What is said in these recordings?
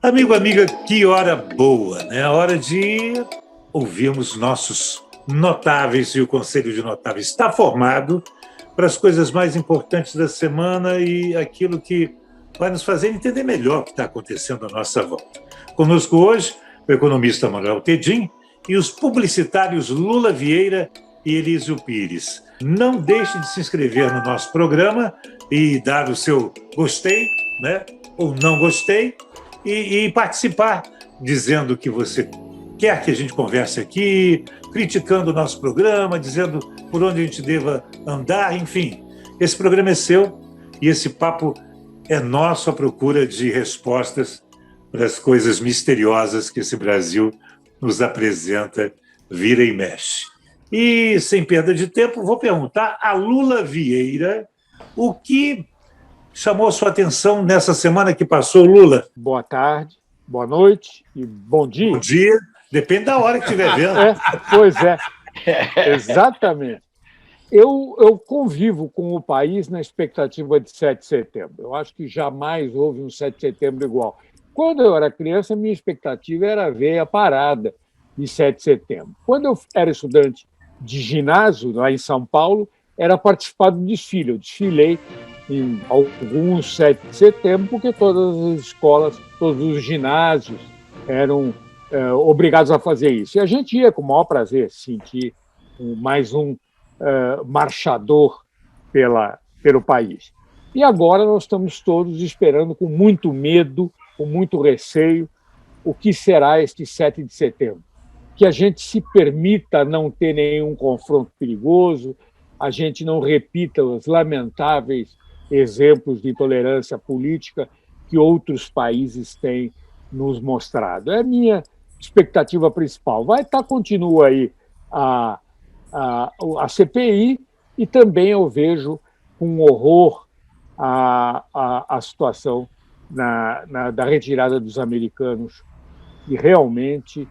Amigo, amiga, que hora boa, né? A hora de ouvirmos nossos notáveis, e o Conselho de Notáveis está formado para as coisas mais importantes da semana e aquilo que vai nos fazer entender melhor o que está acontecendo à nossa volta. Conosco hoje, o economista Manuel Tedin e os publicitários Lula Vieira e Elísio Pires. Não deixe de se inscrever no nosso programa e dar o seu gostei, né? Ou não gostei, e participar, dizendo o que você quer que a gente converse aqui, criticando o nosso programa, dizendo por onde a gente deva andar, enfim. Esse programa é seu e esse papo é nosso à procura de respostas para as coisas misteriosas que esse Brasil nos apresenta, vira e mexe. E, sem perda de tempo, vou perguntar a Lula Vieira o que chamou a sua atenção nessa semana que passou, Lula. Boa tarde, boa noite e bom dia. Bom dia, depende da hora que estiver vendo. Pois é, exatamente. Eu convivo com o país na expectativa de 7 de setembro. Eu acho que jamais houve um 7 de setembro igual. Quando eu era criança, minha expectativa era ver a parada de 7 de setembro. Quando eu era estudante de ginásio, lá em São Paulo, era participar do desfile. Eu desfilei em alguns 7 de setembro, porque todas as escolas, todos os ginásios eram obrigados a fazer isso. E a gente ia com o maior prazer sentir mais um marchador pelo país. E agora nós estamos todos esperando com muito medo, com muito receio, o que será este 7 de setembro. Que a gente se permita não ter nenhum confronto perigoso, a gente não repita os lamentáveis exemplos de intolerância política que outros países têm nos mostrado. É a minha expectativa principal. Continua aí a CPI e também eu vejo com horror a situação da retirada dos americanos, que realmente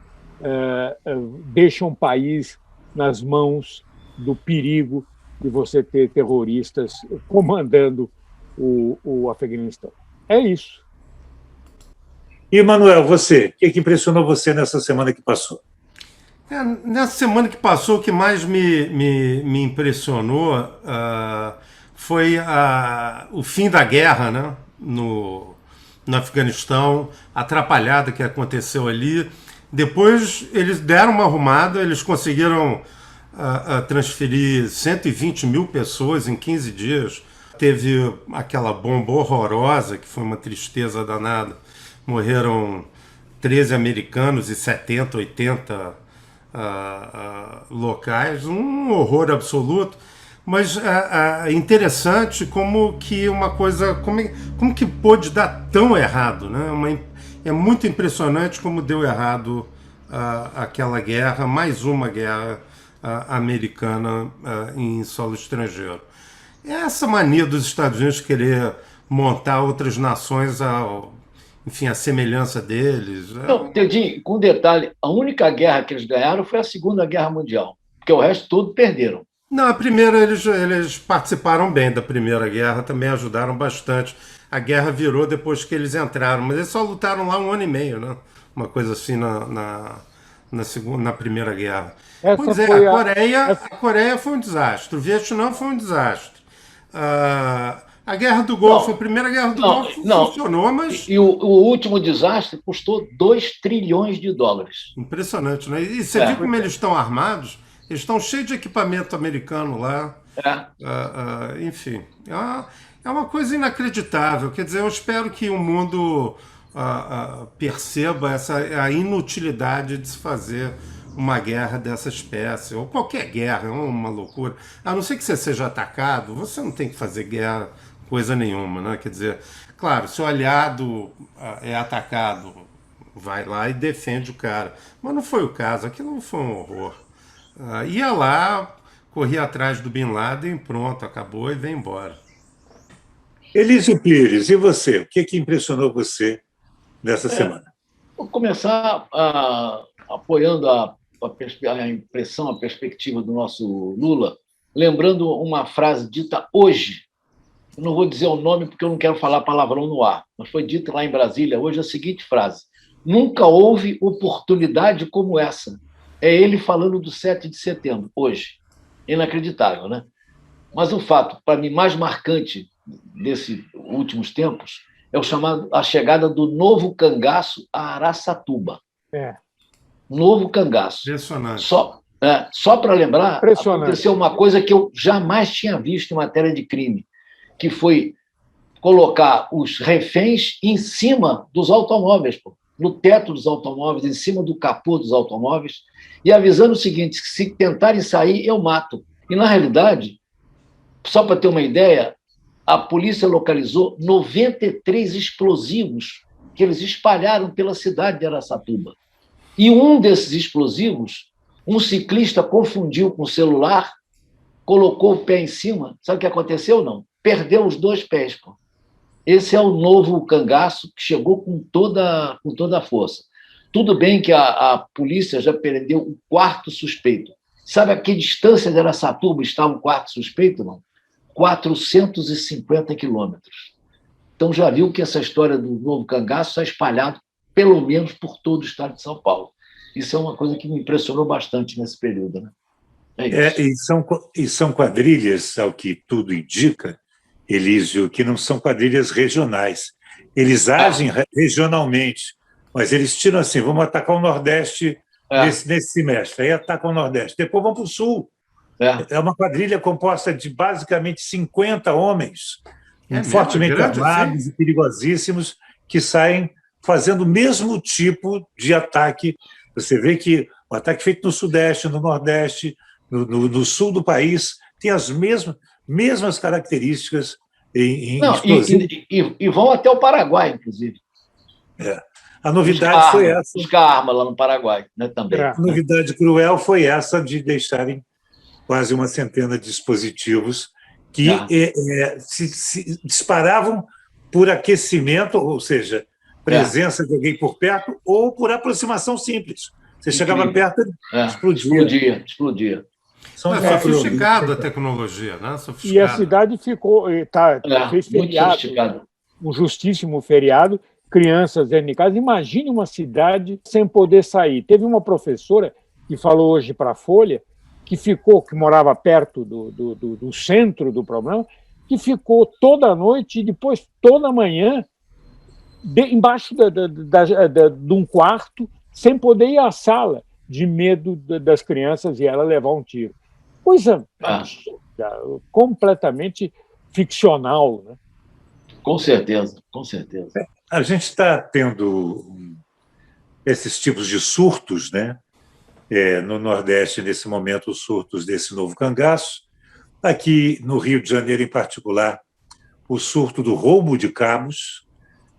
deixa um país nas mãos do perigo de você ter terroristas comandando o Afeganistão. É isso. E, Manuel, você, o que impressionou você nessa semana que passou? Nessa semana que passou, o que mais me impressionou foi o fim da guerra, né, no Afeganistão, a atrapalhada que aconteceu ali. Depois eles deram uma arrumada, eles conseguiram transferir 120 mil pessoas em 15 dias. Teve aquela bomba horrorosa, que foi uma tristeza danada. Morreram 13 americanos e 70, 80 locais. Um horror absoluto. Mas é interessante como que uma coisa... Como que pôde dar tão errado, né? É muito impressionante como deu errado aquela guerra, mais uma guerra americana em solo estrangeiro. Essa mania dos Estados Unidos querer montar outras nações enfim, a semelhança deles. Não, Tedinho, com detalhe, a única guerra que eles ganharam foi a Segunda Guerra Mundial, porque o resto tudo perderam. Não, a primeira eles participaram bem da Primeira Guerra, também ajudaram bastante. A guerra virou depois que eles entraram, mas eles só lutaram lá 1 ano e meio, né? Uma coisa assim na Primeira Guerra. Pois é, a Coreia foi um desastre, o Vietnã foi um desastre. A Guerra do Golfo, a Primeira Guerra do Golfo funcionou, mas... E o último desastre custou 2 trilhões de dólares. Impressionante, né? E você viu como eles estão armados? Eles estão cheios de equipamento americano lá. Enfim, é uma coisa inacreditável. Quer dizer, eu espero que o mundo perceba a inutilidade de se fazer uma guerra dessa espécie, ou qualquer guerra, é uma loucura. A não ser que você seja atacado, você não tem que fazer guerra, coisa nenhuma, né? Quer dizer, claro, se o aliado é atacado, vai lá e defende o cara. Mas não foi o caso, aquilo não foi um horror. Ia lá, corria atrás do Bin Laden, pronto, acabou e vem embora. Elísio Pires, e você? O que impressionou você nessa semana? Vou começar apoiando a perspectiva do nosso Lula, lembrando uma frase dita hoje eu não vou dizer o nome porque eu não quero falar palavrão no ar, mas foi dito lá em Brasília hoje a seguinte frase: nunca houve oportunidade como essa. É ele falando do 7 de setembro, hoje. Inacreditável, né? Mas o fato, para mim, mais marcante desses últimos tempos é a chegada do novo cangaço a Araçatuba. Novo cangaço. Impressionante. Só para lembrar, aconteceu uma coisa que eu jamais tinha visto em matéria de crime, que foi colocar os reféns em cima dos automóveis, no teto dos automóveis, em cima do capô dos automóveis, e avisando o seguinte: se tentarem sair, eu mato. E, na realidade, só para ter uma ideia, a polícia localizou 93 explosivos que eles espalharam pela cidade de Araçatuba. E um desses explosivos, um ciclista confundiu com o celular, colocou o pé em cima. Sabe o que aconteceu? Não. Perdeu os 2 pés. Esse é o novo cangaço que chegou com toda a força. Tudo bem que a polícia já prendeu o 4º suspeito. Sabe a que distância de Araçatuba estava o 4º suspeito? Não. 450 quilômetros. Então já viu que essa história do novo cangaço está espalhado pelo menos por todo o estado de São Paulo. Isso é uma coisa que me impressionou bastante nesse período, né? E são quadrilhas, ao que tudo indica, Elísio, que não são quadrilhas regionais. Eles agem regionalmente, mas eles tiram assim: vamos atacar o Nordeste nesse semestre, aí atacam o Nordeste, depois vão para o Sul. É uma quadrilha composta de basicamente 50 homens, fortemente armados e perigosíssimos, que saem fazendo o mesmo tipo de ataque. Você vê que o ataque feito no Sudeste, no Nordeste, no Sul do país, tem as mesmas características explosivos. E vão até o Paraguai, inclusive. A novidade foi essa. Buscar arma lá no Paraguai, né, também. A novidade cruel foi essa de deixarem quase uma centena de dispositivos que se disparavam por aquecimento, ou seja, presença de alguém por perto, ou por aproximação simples. Você chegava perto, explodia. É sofisticada a tecnologia, né? E a cidade fez feriado, um justíssimo feriado, crianças dentro de casa. Imagine uma cidade sem poder sair. Teve uma professora que falou hoje para a Folha que morava perto do centro do problema, que ficou toda a noite e depois toda a manhã embaixo de um quarto, sem poder ir à sala, de medo das crianças e ela levar um tiro. Coisa completamente ficcional, né? Com certeza, com certeza. A gente está tendo esses tipos de surtos, né? No Nordeste, nesse momento, os surtos desse novo cangaço. Aqui no Rio de Janeiro, em particular, o surto do roubo de cabos,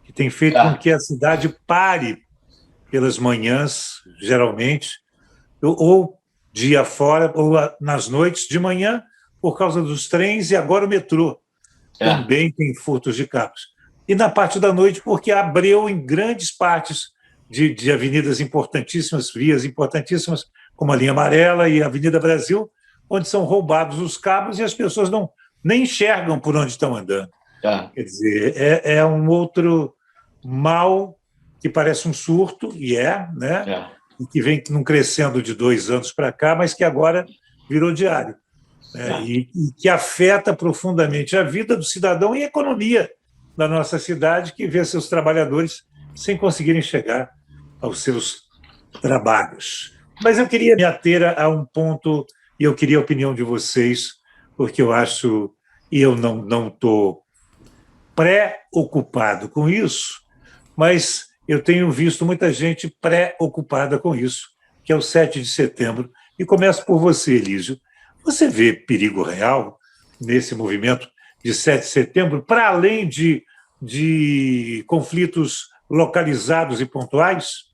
que tem feito com que a cidade pare pelas manhãs, geralmente, ou dia fora, ou nas noites, de manhã, por causa dos trens, e agora o metrô também tem furtos de cabos. E na parte da noite, porque abriu em grandes partes de avenidas importantíssimas, vias importantíssimas, como a Linha Amarela e a Avenida Brasil, onde são roubados os cabos e as pessoas nem enxergam por onde estão andando. Quer dizer, é um outro mal que parece um surto, né? E que vem crescendo de 2 anos para cá, mas que agora virou diário. E que afeta profundamente a vida do cidadão e a economia da nossa cidade, que vê seus trabalhadores sem conseguirem chegar aos seus trabalhos. Mas eu queria me ater a um ponto, e eu queria a opinião de vocês, porque eu acho, e eu não estou preocupado com isso, mas eu tenho visto muita gente preocupada com isso, que é o 7 de setembro. E começo por você, Elísio. Você vê perigo real nesse movimento de 7 de setembro, para além de conflitos localizados e pontuais?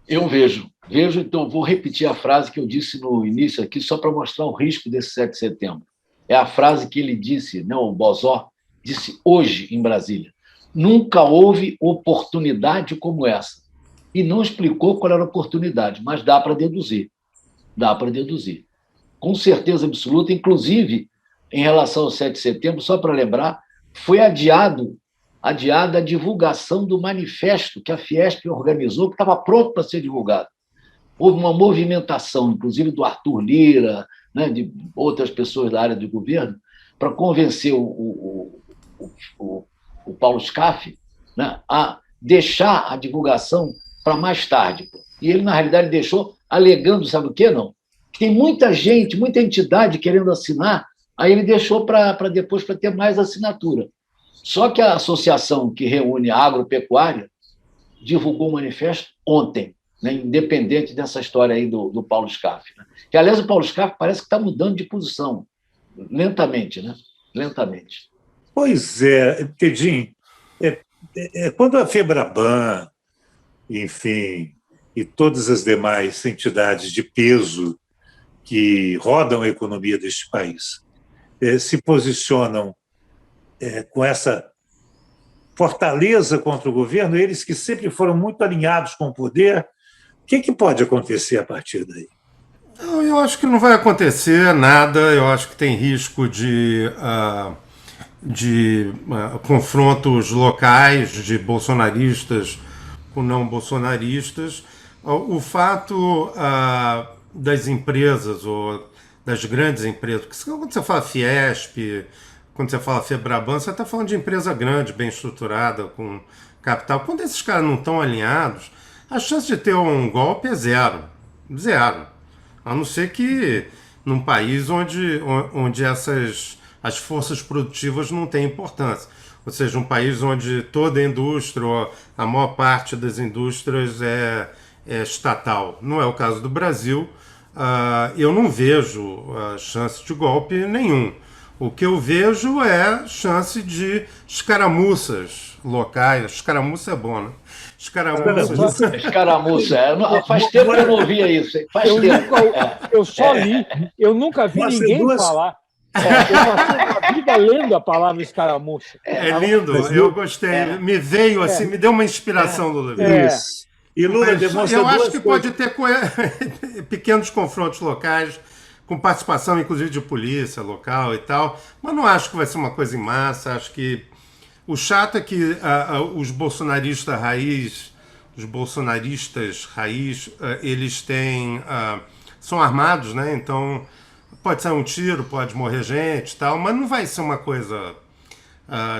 Eu vejo, então vou repetir a frase que eu disse no início aqui, só para mostrar o risco desse 7 de setembro. É a frase que ele disse, o Bozó, disse hoje em Brasília. Nunca houve oportunidade como essa. E não explicou qual era a oportunidade, mas dá para deduzir. Com certeza absoluta, inclusive, em relação ao 7 de setembro, só para lembrar, foi adiada a divulgação do manifesto que a Fiesp organizou, que estava pronto para ser divulgado. Houve uma movimentação, inclusive do Arthur Lira, né, de outras pessoas da área do governo, para convencer o Paulo Scaff, né, a deixar a divulgação para mais tarde. E ele, na realidade, deixou alegando, sabe o quê? Não? Tem muita gente, muita entidade querendo assinar, aí ele deixou para depois, para ter mais assinatura. Só que a associação que reúne a agropecuária divulgou o manifesto ontem, né, independente dessa história aí do Paulo Scaff. Né? Que, aliás, o Paulo Scaff parece que está mudando de posição, lentamente, né? Lentamente. Pois é, Tedim, quando a FEBRABAN, enfim, e todas as demais entidades de peso que rodam a economia deste país se posicionam com essa fortaleza contra o governo, eles que sempre foram muito alinhados com o poder, o que pode acontecer a partir daí? Eu acho que não vai acontecer nada, eu acho que tem risco de confrontos locais de bolsonaristas com não bolsonaristas. O fato das empresas, ou das grandes empresas, porque quando você fala Fiesp, quando você fala FEBRABAN, você está falando de empresa grande, bem estruturada, com capital. Quando esses caras não estão alinhados, a chance de ter um golpe é zero. Zero. A não ser que num país onde as forças produtivas não têm importância. Ou seja, um país onde toda a indústria, ou a maior parte das indústrias é estatal. Não é o caso do Brasil. Eu não vejo chance de golpe nenhum. O que eu vejo é chance de escaramuças locais. Escaramuça é bom, né? Escaramuça. Faz tempo que eu não ouvia isso. Faz tempo. Eu só li. Eu nunca vi ninguém falar. Eu passei a vida lendo a palavra escaramuça. É lindo, eu gostei. Me veio assim, me deu uma inspiração, Lula. Isso. E Lula demonstra eu acho que pode ter pequenos confrontos locais, com participação, inclusive, de polícia local e tal, mas não acho que vai ser uma coisa em massa. Acho que o chato é que os bolsonaristas raiz, eles são armados, né? Então pode sair um tiro, pode morrer gente e tal, mas não vai ser uma coisa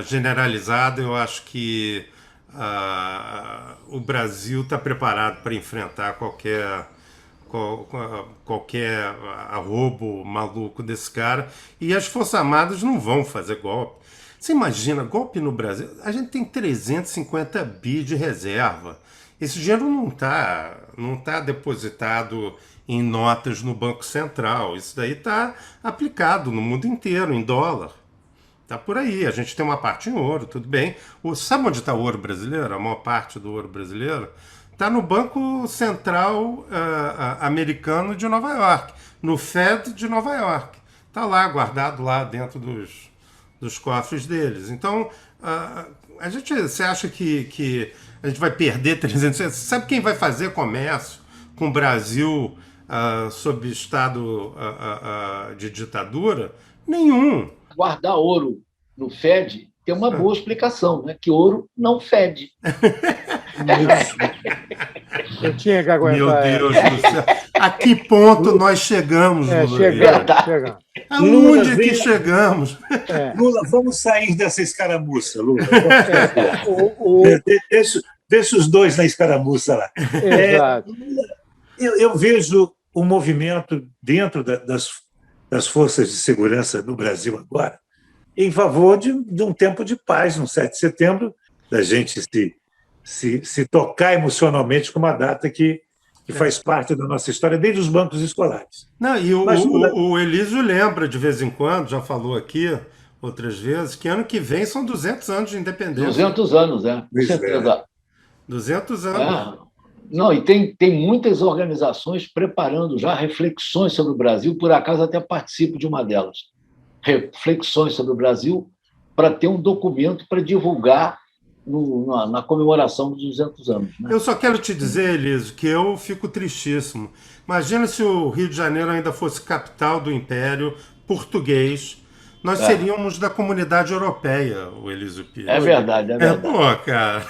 generalizada. Eu acho que o Brasil está preparado para enfrentar qualquer arrobo maluco desse cara, e as Forças Armadas não vão fazer golpe. Você imagina, golpe no Brasil? A gente tem 350 bi de reserva. Esse dinheiro não tá depositado em notas no Banco Central. Isso daí está aplicado no mundo inteiro, em dólar. Está por aí. A gente tem uma parte em ouro, tudo bem. Sabe onde está o ouro brasileiro? A maior parte do ouro brasileiro está no Banco Central americano de Nova York, no Fed de Nova York. Está lá, guardado lá dentro dos cofres deles. Então, você acha que a gente vai perder 300... Sabe quem vai fazer comércio com o Brasil sob estado de ditadura? Nenhum. Guardar ouro no Fed tem uma boa explicação, né? Que ouro não fede. Eu tinha que aguentar. Meu Deus do céu. A que ponto nós chegamos, Lula? Chegamos. Aonde que chegamos? Lula, vamos sair dessa escaramuça, Lula. Deixa os dois na escaramuça lá. Exato. Eu vejo um movimento dentro das forças de segurança no Brasil agora em favor de um tempo de paz, no 7 de setembro, da gente se tocar emocionalmente com uma data que faz parte da nossa história, desde os bancos escolares. Não, e o Elísio lembra, de vez em quando, já falou aqui outras vezes, que ano que vem são 200 anos de independência. 200 anos, com certeza. 200 anos. Não, e tem muitas organizações preparando já reflexões sobre o Brasil, por acaso até participo de uma delas. Reflexões sobre o Brasil, para ter um documento para divulgar na comemoração dos 200 anos. Né? Eu só quero te dizer, Elísio, que eu fico tristíssimo. Imagina se o Rio de Janeiro ainda fosse capital do Império Português, nós seríamos da Comunidade Europeia, o Elísio Pires. É verdade, é verdade. Pô, cara.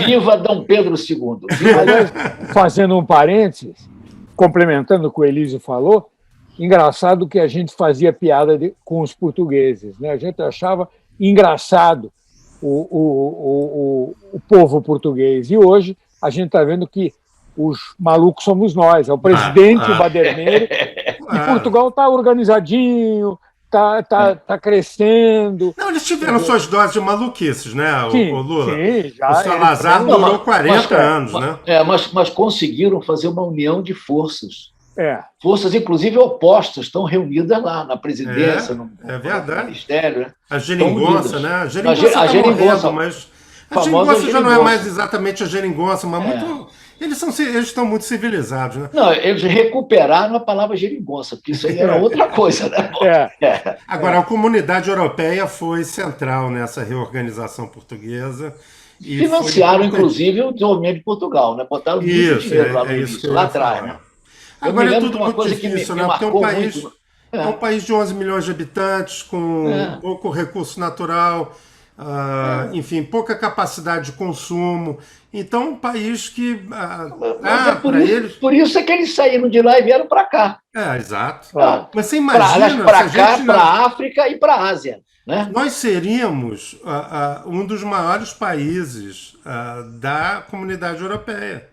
Viva Dom Pedro II. Aliás, fazendo um parênteses, complementando o que o Elísio falou, engraçado que a gente fazia piada com os portugueses, né? A gente achava engraçado o povo português. E hoje a gente está vendo que os malucos somos nós, é o presidente, o baderneiro, e Portugal está organizadinho, está crescendo. Não, eles tiveram suas doses de maluquices, né, sim, o Lula? Sim, já. O Salazar durou 40 anos, né? Mas conseguiram fazer uma união de forças. Forças, inclusive, opostas estão reunidas lá na presidência, no ministério. Né? A geringonça, né? A geringonça mas a geringonça já não é mais exatamente a geringonça, mas eles estão muito civilizados, né? Não, eles recuperaram a palavra geringonça, porque isso aí era outra coisa, né? Agora, a Comunidade Europeia foi central nessa reorganização portuguesa. E financiaram, inclusive, o desenvolvimento de Portugal, né? Botaram muito dinheiro lá no início, lá atrás, né? Agora é tudo muito difícil, né? Porque é um país de 11 milhões de habitantes, com pouco recurso natural, enfim, pouca capacidade de consumo. Então, um país que... por isso é que eles saíram de lá e vieram para cá. Exato. Mas você imagina... Para cá, para a África e para a Ásia. Né? Nós seríamos um dos maiores países da Comunidade Europeia.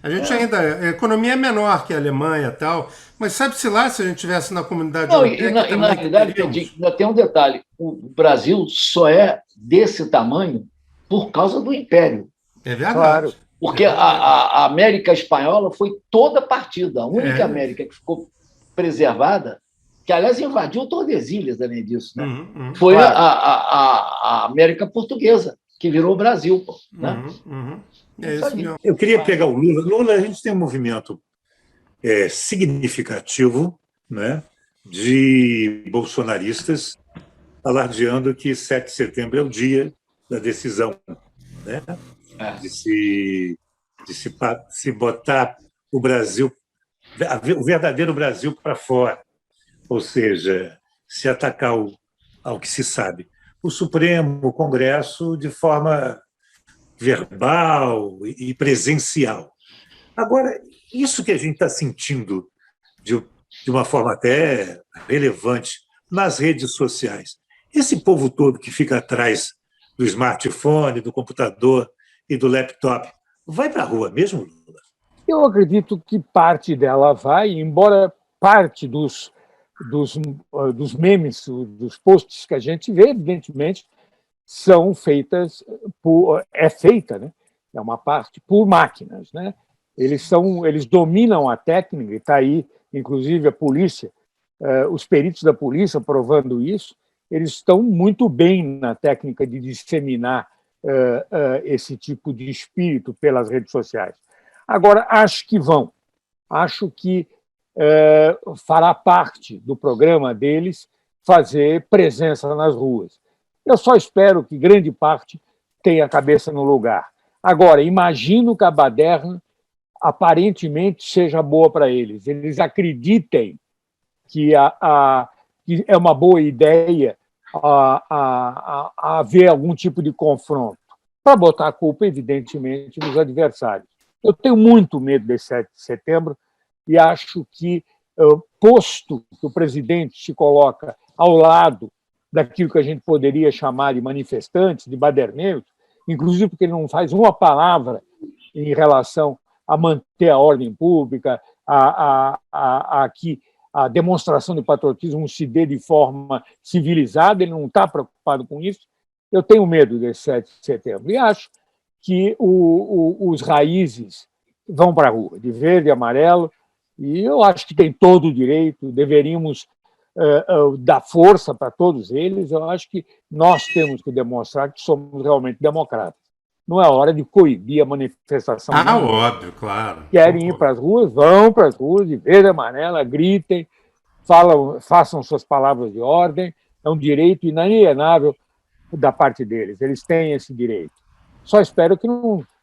A gente a economia é menor que a Alemanha e tal, mas sabe-se lá se a gente estivesse na Comunidade Europeia... Na realidade, ainda tem um detalhe, o Brasil só é desse tamanho por causa do Império. É verdade. Claro. Porque a América Espanhola foi toda partida, a única América que ficou preservada, que, aliás, invadiu Tordesilhas, além disso, né? Foi a América Portuguesa, que virou o Brasil. Né? É isso mesmo. Eu queria pegar o Lula. Lula, a gente tem um movimento significativo, né, de bolsonaristas alardeando que 7 de setembro é o dia da decisão, né, de se botar o Brasil, o verdadeiro Brasil para fora, ou seja, se atacar ao que se sabe. O Supremo, o Congresso, de forma verbal e presencial. Agora, isso que a gente está sentindo de uma forma até relevante nas redes sociais, esse povo todo que fica atrás do smartphone, do computador e do laptop, vai para a rua mesmo, Lula? Eu acredito que parte dela vai, embora parte dos memes, dos posts que a gente vê, evidentemente, são feitas né? É uma parte por máquinas, né? Eles dominam a técnica, e está aí, inclusive, a polícia, os peritos da polícia provando isso, eles estão muito bem na técnica de disseminar esse tipo de espírito pelas redes sociais. Agora, acho que fará parte do programa deles fazer presença nas ruas. Eu só espero que grande parte tenha a cabeça no lugar. Agora, imagino que a baderna aparentemente seja boa para eles. Eles acreditem que é uma boa ideia haver algum tipo de confronto, para botar a culpa, evidentemente, nos adversários. Eu tenho muito medo desse 7 de setembro e acho que, posto que o presidente se coloca ao lado daquilo que a gente poderia chamar de manifestantes, de baderneiros, inclusive porque ele não faz uma palavra em relação a manter a ordem pública, a que a demonstração de patriotismo se dê de forma civilizada, ele não está preocupado com isso. Eu tenho medo desse 7 de setembro e acho que os raízes vão para a rua, de verde e amarelo, e eu acho que tem todo o direito, deveríamos dar força para todos eles. Eu acho que nós temos que demonstrar que somos realmente democratas. Não é hora de coibir a manifestação. Óbvio, claro. Querem ir para as ruas, vão para as ruas, de verde e amarela, gritem, façam suas palavras de ordem. É um direito inalienável da parte deles. Eles têm esse direito. Só espero que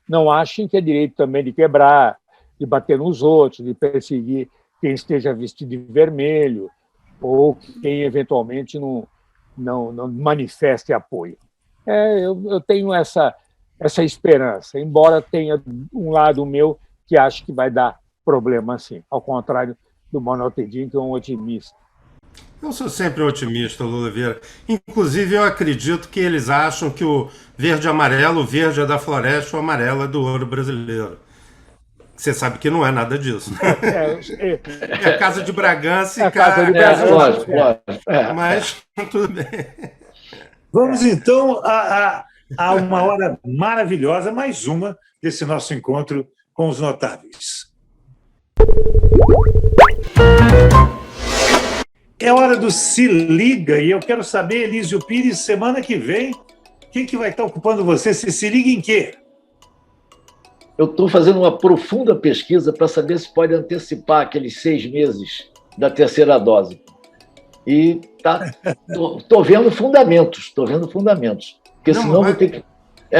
não achem que é direito também de quebrar, de bater nos outros, de perseguir quem esteja vestido de vermelho, ou quem eventualmente não manifeste apoio. Eu tenho essa esperança, embora tenha um lado meu que acho que vai dar problema sim, ao contrário do Manotedin, que é um otimista. Eu sou sempre otimista, Lula Vieira. Inclusive, eu acredito que eles acham que o verde e amarelo, o verde é da floresta, o amarelo é do ouro brasileiro. Você sabe que não é nada disso. É a Casa de Bragança e Casa de Bragança. Lógico. Mas tudo bem. Vamos então a uma hora maravilhosa, mais uma desse nosso encontro com os notáveis. É hora do Se Liga, e eu quero saber, Elísio Pires, semana que vem, quem que vai estar ocupando você? Se liga em quê? Eu estou fazendo uma profunda pesquisa para saber se pode antecipar aqueles 6 meses da terceira dose. E estou vendo fundamentos, porque senão vou ter que...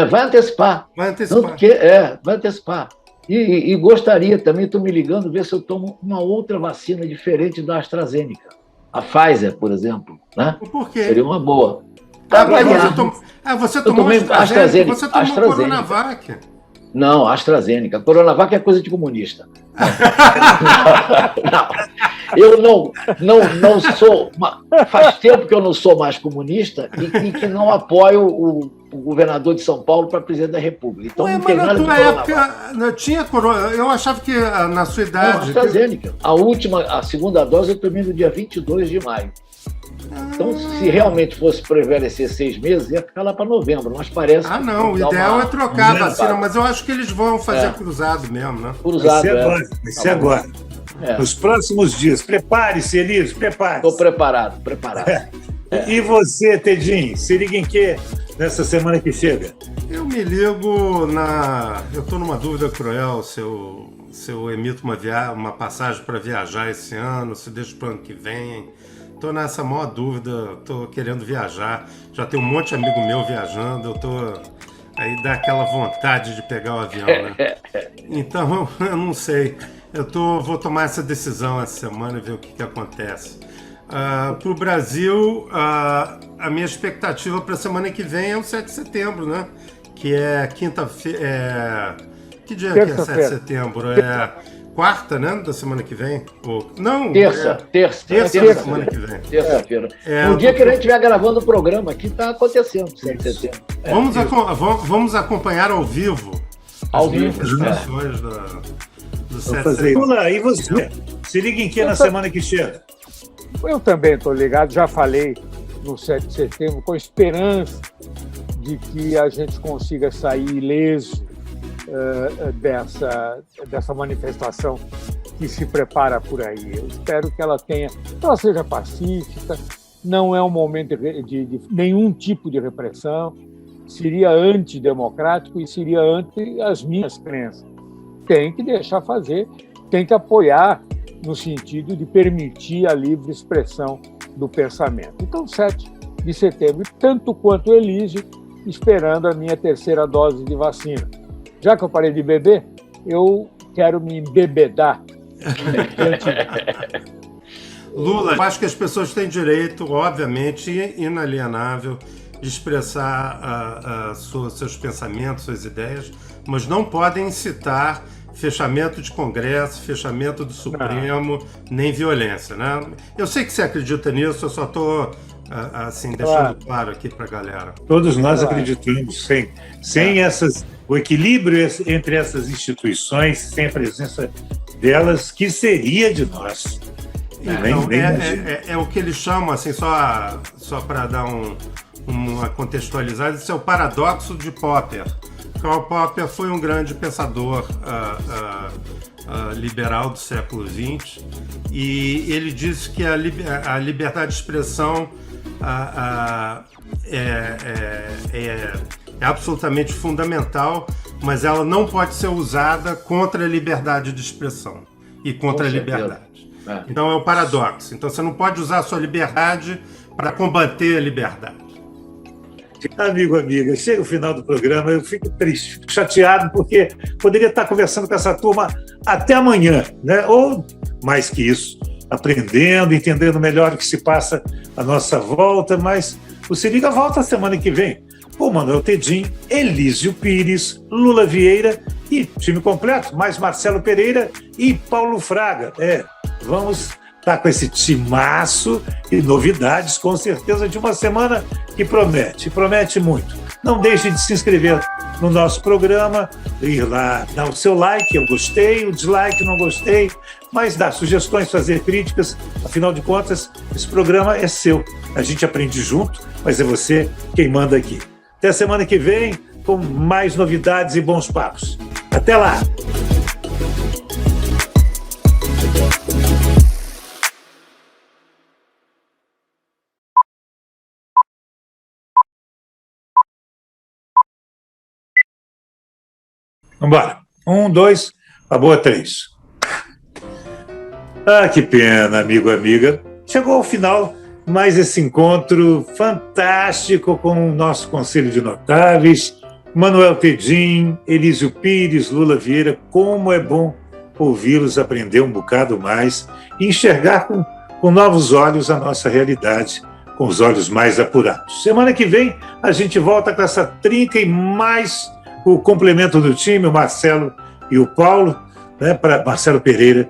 vai antecipar. Vai antecipar. Vai antecipar. E gostaria também, estou me ligando, ver se eu tomo uma outra vacina diferente da AstraZeneca. A Pfizer, por exemplo. Né? Por quê? Seria uma boa. Você tomou AstraZeneca? Você tomou Coronavac. Não, AstraZeneca. Coronavac é coisa de comunista. Não. Eu não sou... Faz tempo que eu não sou mais comunista e que não apoio o governador de São Paulo para presidente da República. Então, não tem nada de Coronavac. Época, tinha Coronavac. Eu achava que na sua idade... Não, AstraZeneca. A segunda dose eu tomei no dia 22 de maio. Então, se realmente fosse prevalecer 6 meses, ia ficar lá para novembro, mas parece... não, o ideal é trocar a vacina, mas eu acho que eles vão fazer cruzado mesmo, né? Cruzado, vai ser agora. Nos próximos dias. Prepare-se, Elísio, prepare-se. Estou preparado. E você, Tedinho, se liga em quê nessa semana que chega? Eu me ligo Eu estou numa dúvida cruel se eu emito uma passagem para viajar esse ano, se deixo para o ano que vem. Estou nessa maior dúvida, estou querendo viajar. Já tem um monte de amigo meu viajando, eu estou... Aí dá aquela vontade de pegar o avião, né? Então, eu não sei. Vou tomar essa decisão essa semana e ver o que acontece. Para o Brasil, a minha expectativa para a semana que vem é o 7 de setembro, né? Que é quinta-feira... Que dia que é 7 de setembro? Quarta, né? Da semana que vem? Não, terça da semana que vem. Terça-feira. No dia que a gente estiver gravando o programa, aqui está acontecendo, 7 de setembro. Vamos acompanhar ao vivo as manifestações do 7 de setembro. E você? Se liga em que na semana que chega? Eu também estou ligado, já falei no 7 de setembro, com esperança de que a gente consiga sair ileso dessa manifestação que se prepara por aí. Eu espero que ela seja pacífica, não é um momento de nenhum tipo de repressão, seria antidemocrático e seria ante as minhas crenças. Tem que deixar fazer, tem que apoiar no sentido de permitir a livre expressão do pensamento. Então, 7 de setembro, tanto quanto o Elísio, esperando a minha terceira dose de vacina. Já que eu parei de beber, eu quero me embebedar. Lula, eu acho que as pessoas têm direito, obviamente, inalienável, de expressar seus pensamentos, suas ideias, mas não podem incitar fechamento de Congresso, fechamento do Supremo, nem violência, né? Eu sei que você acredita nisso, eu só estou deixando claro aqui para a galera. Todos nós acreditamos, sem o equilíbrio entre essas instituições, sem a presença delas, que seria de nós. Então, é o que eles chamam, assim, só para dar uma contextualizada, isso é o paradoxo de Popper. Karl Popper foi um grande pensador liberal do século XX e ele disse que a liberdade de expressão é absolutamente fundamental, mas ela não pode ser usada contra a liberdade de expressão e contra a liberdade. Então é o paradoxo. Então você não pode usar a sua liberdade para combater a liberdade. Amigo, amiga, chega o final do programa, eu fico triste, fico chateado, porque poderia estar conversando com essa turma até amanhã, né? Ou, mais que isso, aprendendo, entendendo melhor o que se passa à nossa volta, mas o Se Liga volta semana que vem com Manuel Tedin, Elísio Pires, Lula Vieira e time completo, mais Marcelo Pereira e Paulo Fraga. Vamos estar com esse timaço e novidades, com certeza, de uma semana que promete muito. Não deixe de se inscrever no nosso programa, ir lá, dar o seu like, eu gostei, o dislike, não gostei, mas dar sugestões, fazer críticas, afinal de contas, esse programa é seu. A gente aprende junto, mas é você quem manda aqui. Até semana que vem, com mais novidades e bons papos. Até lá! Vamos embora. 1, 2, a boa 3. Ah, que pena, amigo, amiga. Chegou ao final mais esse encontro fantástico com o nosso Conselho de Notáveis, Manuel Tedin, Elísio Pires, Lula Vieira. Como é bom ouvi-los, aprender um bocado mais e enxergar com novos olhos a nossa realidade, com os olhos mais apurados. Semana que vem a gente volta com essa trinca e mais o complemento do time, o Marcelo e o Paulo, né, para Marcelo Pereira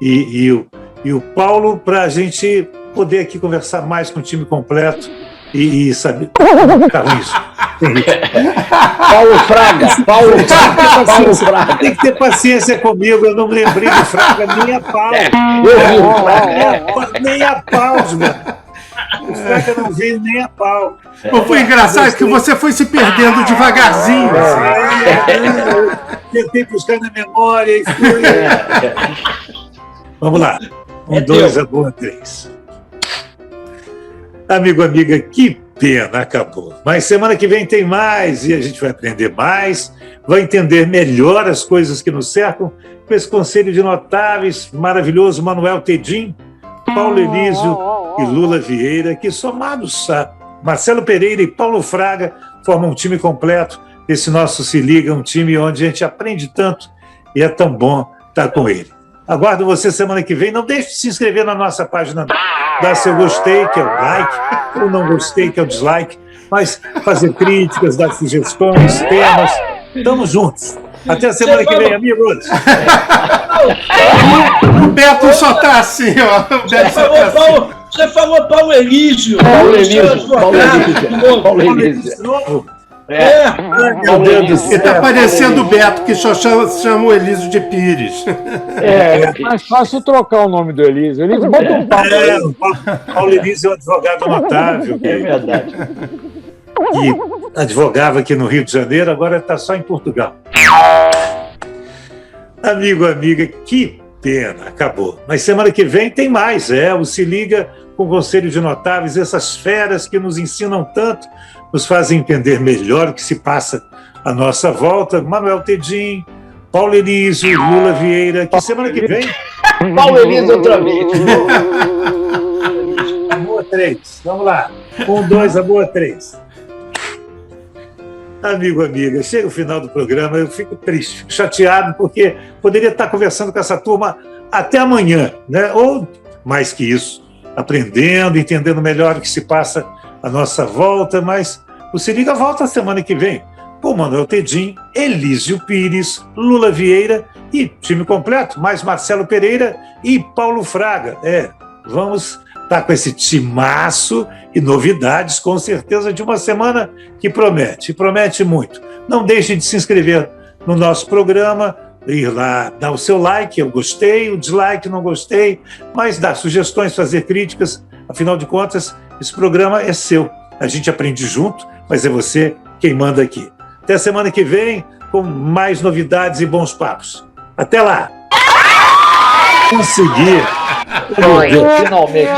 e o Paulo, para a gente poder aqui conversar mais com o time completo e saber. Isso. Paulo Fraga. Tem que ter paciência comigo, eu não me lembrei de Fraga nem a pau. Nem a pau, o Fraga não veio nem a pau. Foi engraçado que você foi se perdendo devagarzinho. Tentei buscar na memória e fui. Vamos lá. 1, 2, a boa 3. Amigo, amiga, que pena, acabou. Mas semana que vem tem mais e a gente vai aprender mais, vai entender melhor as coisas que nos cercam com esse Conselho de Notáveis maravilhoso, Manuel Tedin, Paulo Elísio e Lula Vieira, que somados a Marcelo Pereira e Paulo Fraga formam um time completo. Esse nosso Se Liga, um time onde a gente aprende tanto e é tão bom estar com ele. Aguardo você semana que vem. Não deixe de se inscrever na nossa página, dar seu gostei, que é o like, ou não gostei, que é o dislike, mas fazer críticas, dar sugestões, temas. Estamos juntos. Até a semana que vem, amigos. O Beto só está assim, ó. Você falou Paulo Elísio. Paulo Elísio. Novo. Meu Deus do céu. Ele está parecendo o Beto, que só chama o Elísio de Pires. É mais fácil trocar o nome do Elísio. Elísio, bota um papo. Paulo Elísio é um advogado notável. É verdade. Que advogava aqui no Rio de Janeiro, agora está só em Portugal. Amigo, amiga, que pena, acabou. Mas semana que vem tem mais, o Se Liga com o Conselho de Notáveis, essas feras que nos ensinam tanto, nos fazem entender melhor o que se passa à nossa volta. Manuel Tedin, Paulo Elísio, Lula Vieira, que semana que vem... Paulo Elísio outra vez. A boa 3, vamos lá. 1, 2, a boa 3. Amigo, amiga, chega o final do programa, eu fico triste, fico chateado, porque poderia estar conversando com essa turma até amanhã, né? Ou mais que isso, aprendendo, entendendo melhor o que se passa à nossa volta, mas o Se Liga volta semana que vem com Manuel Tedin, Elísio Pires, Lula Vieira e time completo, mais Marcelo Pereira e Paulo Fraga. Vamos estar com esse timaço e novidades, com certeza, de uma semana que promete muito. Não deixe de se inscrever no nosso programa, ir lá, dar o seu like, eu gostei, o dislike, não gostei, mas dar sugestões, fazer críticas, afinal de contas, esse programa é seu. A gente aprende junto, mas é você quem manda aqui. Até a semana que vem, com mais novidades e bons papos. Até lá! Consegui! Finalmente!